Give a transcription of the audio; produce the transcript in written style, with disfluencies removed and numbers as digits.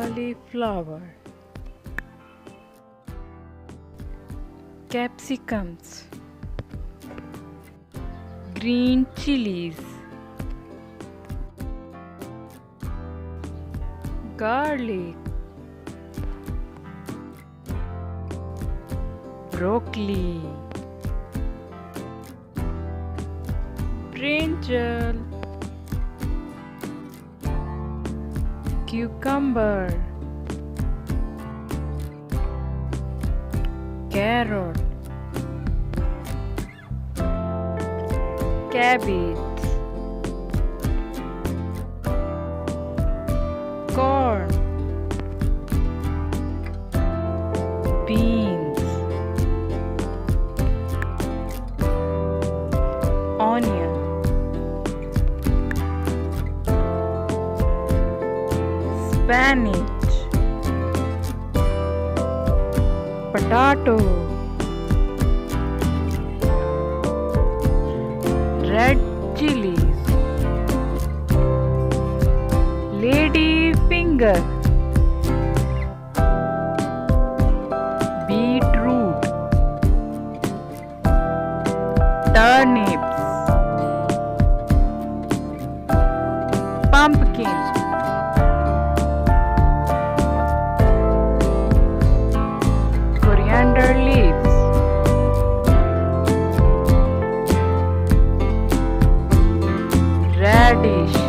cauliflower, capsicums, green chilies, garlic, broccoli, brinjal, cucumber, carrot, cabbage, corn, beans, onion, spinach, potato, red chilies, lady finger, beetroot, turnips, pumpkin, coriander leaves, radish,